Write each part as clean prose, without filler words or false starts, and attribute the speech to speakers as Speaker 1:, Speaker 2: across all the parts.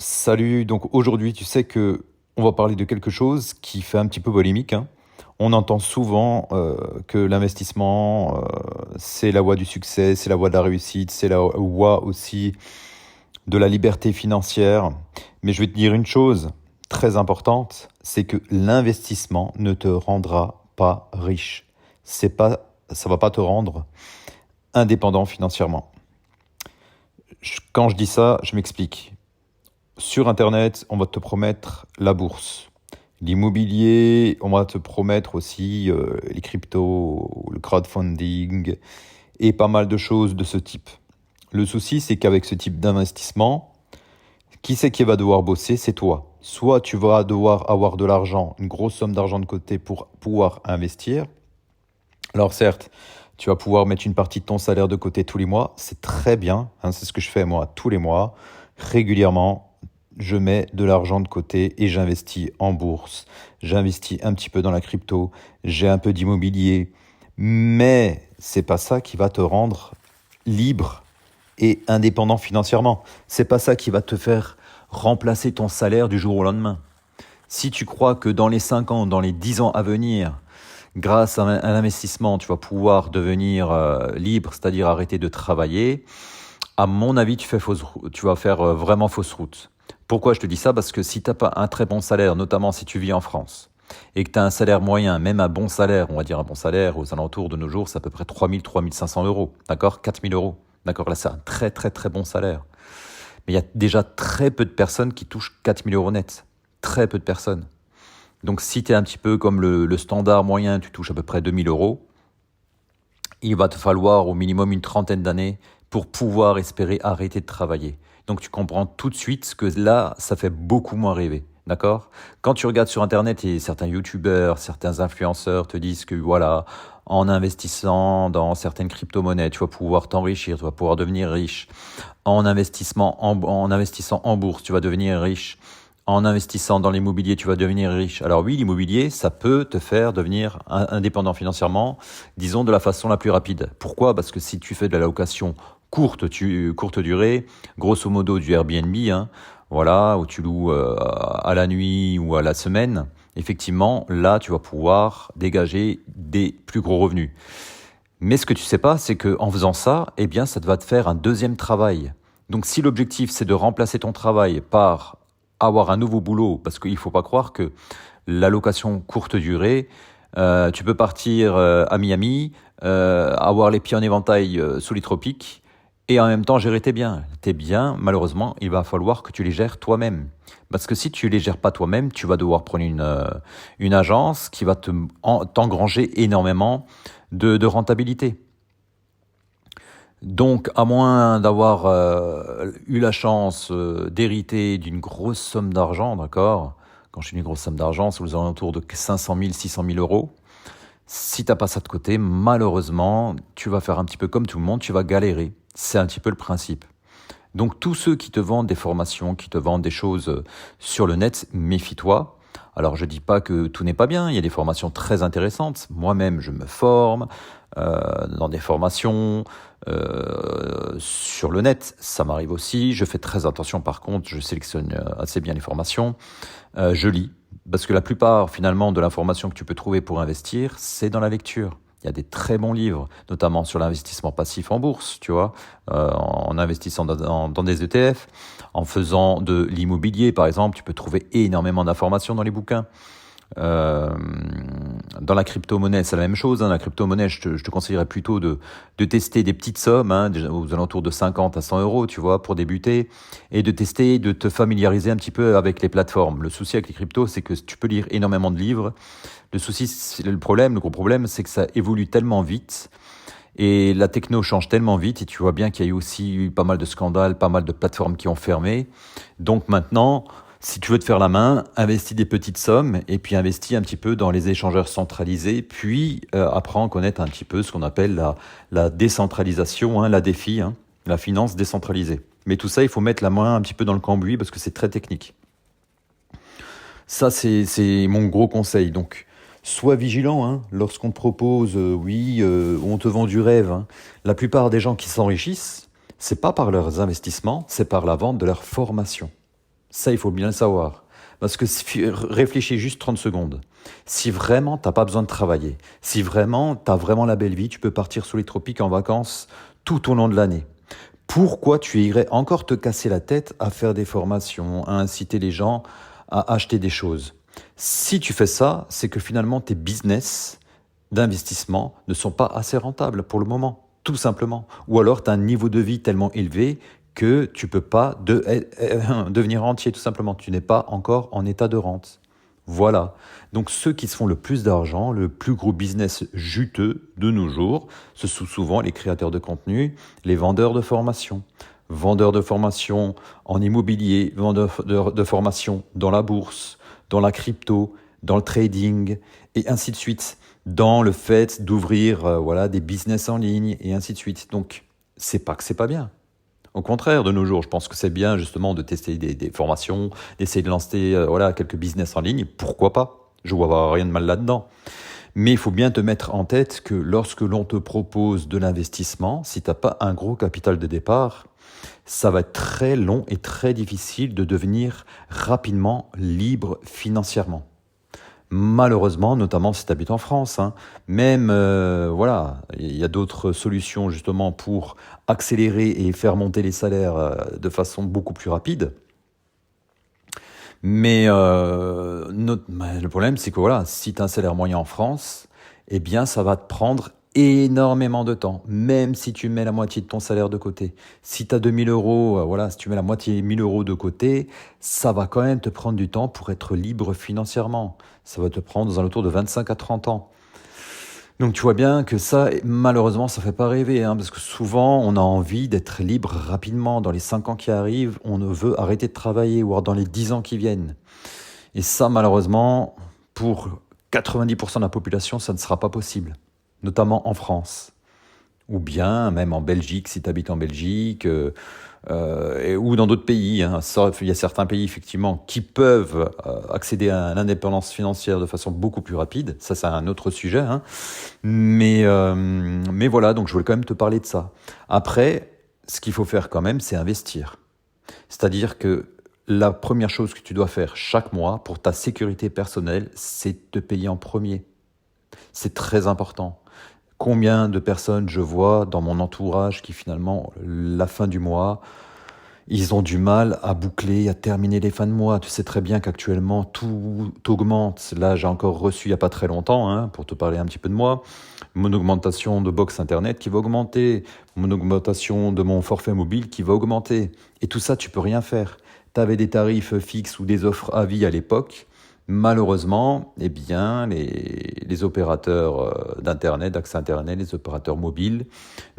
Speaker 1: Salut, donc aujourd'hui, tu sais que on va parler de quelque chose qui fait un petit peu polémique, hein. On entend souvent que l'investissement, c'est la voie du succès, c'est la voie de la réussite, c'est la voie aussi de la liberté financière. Mais je vais te dire une chose très importante, c'est que l'investissement ne te rendra pas riche. Ça va pas te rendre indépendant financièrement. Quand je dis ça, je m'explique. Sur Internet, on va te promettre la bourse. L'immobilier, on va te promettre aussi les cryptos, le crowdfunding et pas mal de choses de ce type. Le souci, c'est qu'avec ce type d'investissement, qui c'est qui va devoir bosser? C'est toi. Soit tu vas devoir avoir de l'argent, une grosse somme d'argent de côté pour pouvoir investir. Alors certes, tu vas pouvoir mettre une partie de ton salaire de côté tous les mois. C'est très bien, hein, c'est ce que je fais moi tous les mois, régulièrement. Je mets de l'argent de côté et j'investis en bourse. J'investis un petit peu dans la crypto. J'ai un peu d'immobilier. Mais c'est pas ça qui va te rendre libre et indépendant financièrement. C'est pas ça qui va te faire remplacer ton salaire du jour au lendemain. Si tu crois que dans les 5 ans, dans les 10 ans à venir, grâce à un investissement, tu vas pouvoir devenir libre, c'est-à-dire arrêter de travailler, à mon avis, tu vas faire vraiment fausse route. Pourquoi je te dis ça? Parce que si tu n'as pas un très bon salaire, notamment si tu vis en France, et que tu as un salaire moyen, même un bon salaire, on va dire un bon salaire aux alentours de nos jours, c'est à peu près 3 000 euros, d'accord? 4 000 euros, d'accord? Là, c'est un très très très bon salaire. Mais il y a déjà très peu de personnes qui touchent 4 000 euros net. Très peu de personnes. Donc si tu es un petit peu comme le standard moyen, tu touches à peu près 2 000 euros, il va te falloir au minimum une trentaine d'années pour pouvoir espérer arrêter de travailler. Donc tu comprends tout de suite que là, ça fait beaucoup moins rêver. D'accord? Quand tu regardes sur Internet et certains youtubeurs, certains influenceurs te disent que voilà, en investissant dans certaines crypto-monnaies, tu vas pouvoir t'enrichir, tu vas pouvoir devenir riche. En investissant en bourse, tu vas devenir riche. En investissant dans l'immobilier, tu vas devenir riche. Alors oui, l'immobilier, ça peut te faire devenir indépendant financièrement, disons de la façon la plus rapide. Pourquoi? Parce que si tu fais de la location courte durée, grosso modo du Airbnb, hein, voilà, où tu loues à la nuit ou à la semaine, effectivement, là, tu vas pouvoir dégager des plus gros revenus. Mais ce que tu sais pas, c'est que en faisant ça, eh bien, ça va te faire un deuxième travail. Donc, si l'objectif c'est de remplacer ton travail par avoir un nouveau boulot, parce qu'il faut pas croire que la location courte durée, tu peux partir à Miami, avoir les pieds en éventail sous les tropiques, et en même temps gérer tes biens. Tes biens, malheureusement, il va falloir que tu les gères toi-même. Parce que si tu les gères pas toi-même, tu vas devoir prendre une agence qui va t'engranger énormément de rentabilité. Donc, à moins d'avoir eu la chance d'hériter d'une grosse somme d'argent, d'accord? Quand je dis une grosse somme d'argent, c'est aux alentours de 500 000, 600 000 euros. Si t'as pas ça de côté, malheureusement, tu vas faire un petit peu comme tout le monde, tu vas galérer. C'est un petit peu le principe. Donc, tous ceux qui te vendent des formations, qui te vendent des choses sur le net, méfie-toi. Alors, je dis pas que tout n'est pas bien, il y a des formations très intéressantes. Moi-même, je me forme dans des formations sur le net. Ça m'arrive aussi. Je fais très attention, par contre, je sélectionne assez bien les formations. Je lis, parce que la plupart, finalement, de l'information que tu peux trouver pour investir, c'est dans la lecture. Il y a des très bons livres, notamment sur l'investissement passif en bourse, tu vois, en investissant dans des ETF, en faisant de l'immobilier, par exemple, tu peux trouver énormément d'informations dans les bouquins. Euh, Dans la crypto-monnaie, c'est la même chose, hein. La crypto-monnaie, je te conseillerais plutôt de tester des petites sommes, hein, aux alentours de 50 à 100 euros, tu vois, pour débuter, et de tester, de te familiariser un petit peu avec les plateformes. Le souci avec les cryptos, c'est que tu peux lire énormément de livres. Le gros problème, c'est que ça évolue tellement vite et la techno change tellement vite et tu vois bien qu'il y a eu aussi eu pas mal de scandales, pas mal de plateformes qui ont fermé. Donc maintenant, si tu veux te faire la main, investis des petites sommes et puis investis un petit peu dans les échangeurs centralisés, puis apprends à connaître un petit peu ce qu'on appelle la décentralisation, hein, la DeFi, hein, la finance décentralisée. Mais tout ça, il faut mettre la main un petit peu dans le cambouis parce que c'est très technique. Ça, c'est mon gros conseil. Donc, sois vigilant, hein, lorsqu'on te propose, on te vend du rêve, hein. La plupart des gens qui s'enrichissent, c'est pas par leurs investissements, c'est par la vente de leur formation. Ça, il faut bien le savoir. Parce que réfléchis juste 30 secondes. Si vraiment tu n'as pas besoin de travailler, si vraiment tu as vraiment la belle vie, tu peux partir sous les tropiques en vacances tout au long de l'année. Pourquoi tu irais encore te casser la tête à faire des formations, à inciter les gens à acheter des choses? Si tu fais ça, c'est que finalement tes business d'investissement ne sont pas assez rentables pour le moment, tout simplement. Ou alors tu as un niveau de vie tellement élevé que tu peux pas devenir rentier, tout simplement. Tu n'es pas encore en état de rente. Voilà. Donc ceux qui se font le plus d'argent, le plus gros business juteux de nos jours, ce sont souvent les créateurs de contenu, les vendeurs de formation. Vendeurs de formation en immobilier, vendeurs de formation dans la bourse, dans la crypto, dans le trading, et ainsi de suite. Dans le fait d'ouvrir voilà, des business en ligne, et ainsi de suite. Donc, c'est pas que c'est pas bien. Au contraire, de nos jours, je pense que c'est bien justement de tester des formations, d'essayer de lancer voilà, quelques business en ligne. Pourquoi pas? Je vois rien de mal là-dedans. Mais il faut bien te mettre en tête que lorsque l'on te propose de l'investissement, si tu n'as pas un gros capital de départ, ça va être très long et très difficile de devenir rapidement libre financièrement. Malheureusement, notamment si tu habites en France, hein. Même, voilà, il y a d'autres solutions justement pour accélérer et faire monter les salaires de façon beaucoup plus rapide. Mais le problème, c'est que voilà, si tu as un salaire moyen en France, eh bien, ça va te prendre énormément de temps, même si tu mets la moitié de ton salaire de côté. Si tu as 2000 euros, voilà, si tu mets la moitié 1000 euros de côté, ça va quand même te prendre du temps pour être libre financièrement. Ça va te prendre aux alentours de 25 à 30 ans. Donc tu vois bien que ça, malheureusement, ça fait pas rêver, hein, parce que souvent, on a envie d'être libre rapidement. Dans les 5 ans qui arrivent, on veut arrêter de travailler, ou alors dans les 10 ans qui viennent. Et ça, malheureusement, pour 90% de la population, ça ne sera pas possible, notamment en France. Ou bien même en Belgique, si tu habites en Belgique, ou dans d'autres pays, hein. Ça, il y a certains pays, effectivement, qui peuvent accéder à l'indépendance financière de façon beaucoup plus rapide. Ça, c'est un autre sujet, hein. Mais voilà, donc je voulais quand même te parler de ça. Après, ce qu'il faut faire quand même, c'est investir. C'est-à-dire que la première chose que tu dois faire chaque mois pour ta sécurité personnelle, c'est de te payer en premier. C'est très important. Combien de personnes je vois dans mon entourage qui finalement, la fin du mois, ils ont du mal à boucler, à terminer les fins de mois. Tu sais très bien qu'actuellement, tout augmente. Là, j'ai encore reçu il n'y a pas très longtemps, hein, pour te parler un petit peu de moi, mon augmentation de box Internet qui va augmenter, mon augmentation de mon forfait mobile qui va augmenter. Et tout ça, tu peux rien faire. Tu avais des tarifs fixes ou des offres à vie à l'époque. Malheureusement, eh bien, les opérateurs d'Internet, d'accès Internet, les opérateurs mobiles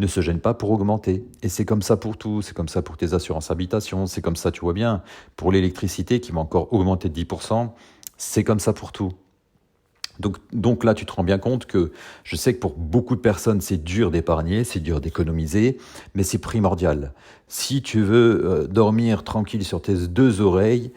Speaker 1: ne se gênent pas pour augmenter. Et c'est comme ça pour tout. C'est comme ça pour tes assurances habitation. C'est comme ça, tu vois bien, pour l'électricité qui va encore augmenter de 10%. C'est comme ça pour tout. Donc là, tu te rends bien compte que je sais que pour beaucoup de personnes, c'est dur d'épargner, c'est dur d'économiser, mais c'est primordial. Si tu veux dormir tranquille sur tes deux oreilles,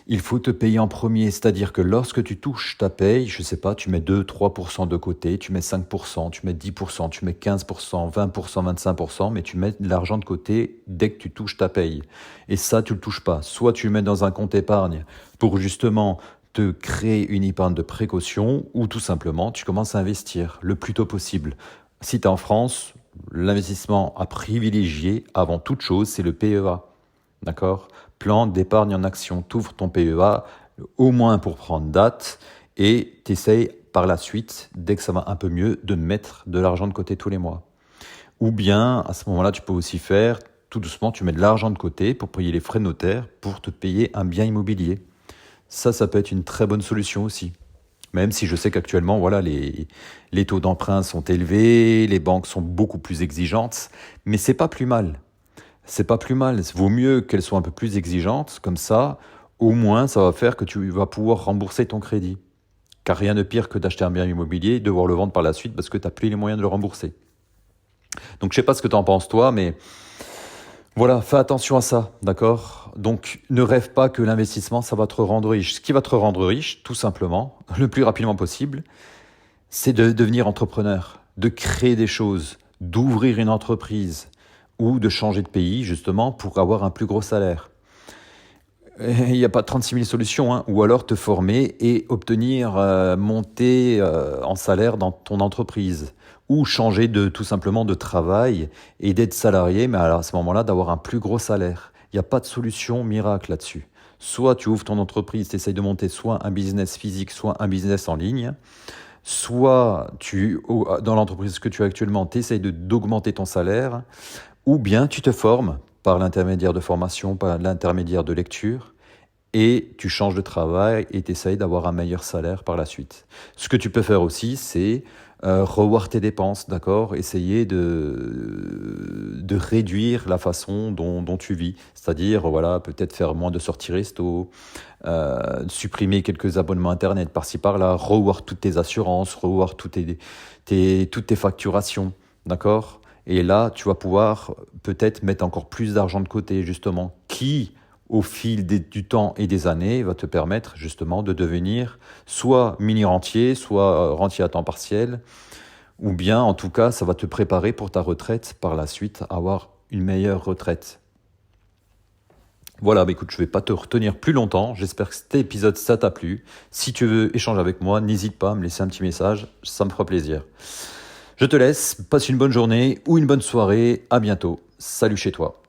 Speaker 1: il faut te payer en premier, c'est-à-dire que lorsque tu touches ta paye, je sais pas, tu mets 2-3% de côté, tu mets 5%, tu mets 10%, tu mets 15%, 20%, 25%, mais tu mets de l'argent de côté dès que tu touches ta paye. Et ça, tu le touches pas. Soit tu le mets dans un compte épargne pour justement te créer une épargne de précaution, ou tout simplement, tu commences à investir le plus tôt possible. Si tu es en France, l'investissement à privilégier avant toute chose, c'est le PEA. D'accord? Plan d'épargne en action. Tu ouvres ton PEA au moins pour prendre date et tu essayes par la suite, dès que ça va un peu mieux, de mettre de l'argent de côté tous les mois. Ou bien, à ce moment-là, tu peux aussi faire, tout doucement, tu mets de l'argent de côté pour payer les frais de notaire, pour te payer un bien immobilier. Ça peut être une très bonne solution aussi. Même si je sais qu'actuellement, voilà, les taux d'emprunt sont élevés, les banques sont beaucoup plus exigeantes, mais c'est pas plus mal. C'est pas plus mal. Il vaut mieux qu'elles soient un peu plus exigeantes, comme ça, au moins, ça va faire que tu vas pouvoir rembourser ton crédit. Car rien de pire que d'acheter un bien immobilier et devoir le vendre par la suite parce que tu n'as plus les moyens de le rembourser. Donc, je sais pas ce que tu en penses, toi, mais voilà, fais attention à ça, d'accord? Donc, ne rêve pas que l'investissement, ça va te rendre riche. Ce qui va te rendre riche, tout simplement, le plus rapidement possible, c'est de devenir entrepreneur, de créer des choses, d'ouvrir une entreprise ou de changer de pays, justement, pour avoir un plus gros salaire. Il n'y a pas 36 000 solutions, hein. Ou alors te former et obtenir, monter en salaire dans ton entreprise. Ou changer tout simplement de travail et d'être salarié, mais alors à ce moment-là, d'avoir un plus gros salaire. Il n'y a pas de solution miracle là-dessus. Soit tu ouvres ton entreprise, tu essayes de monter soit un business physique, soit un business en ligne. Soit dans l'entreprise que tu as actuellement, tu essayes d'augmenter ton salaire, ou bien tu te formes par l'intermédiaire de formation, par l'intermédiaire de lecture, et tu changes de travail et tu essayes d'avoir un meilleur salaire par la suite. Ce que tu peux faire aussi, c'est revoir tes dépenses, d'accord? Essayer de réduire la façon dont tu vis. C'est-à-dire, voilà, peut-être faire moins de sorties resto, supprimer quelques abonnements Internet par-ci par-là, revoir toutes tes assurances, revoir toutes tes facturations, d'accord? Et là, tu vas pouvoir peut-être mettre encore plus d'argent de côté, justement, qui, au fil du temps et des années, va te permettre justement de devenir soit mini-rentier, soit rentier à temps partiel, ou bien en tout cas, ça va te préparer pour ta retraite par la suite, avoir une meilleure retraite. Voilà, bah écoute, je ne vais pas te retenir plus longtemps. J'espère que cet épisode, ça t'a plu. Si tu veux échanger avec moi, n'hésite pas à me laisser un petit message, ça me fera plaisir. Je te laisse, passe une bonne journée ou une bonne soirée. À bientôt. Salut chez toi.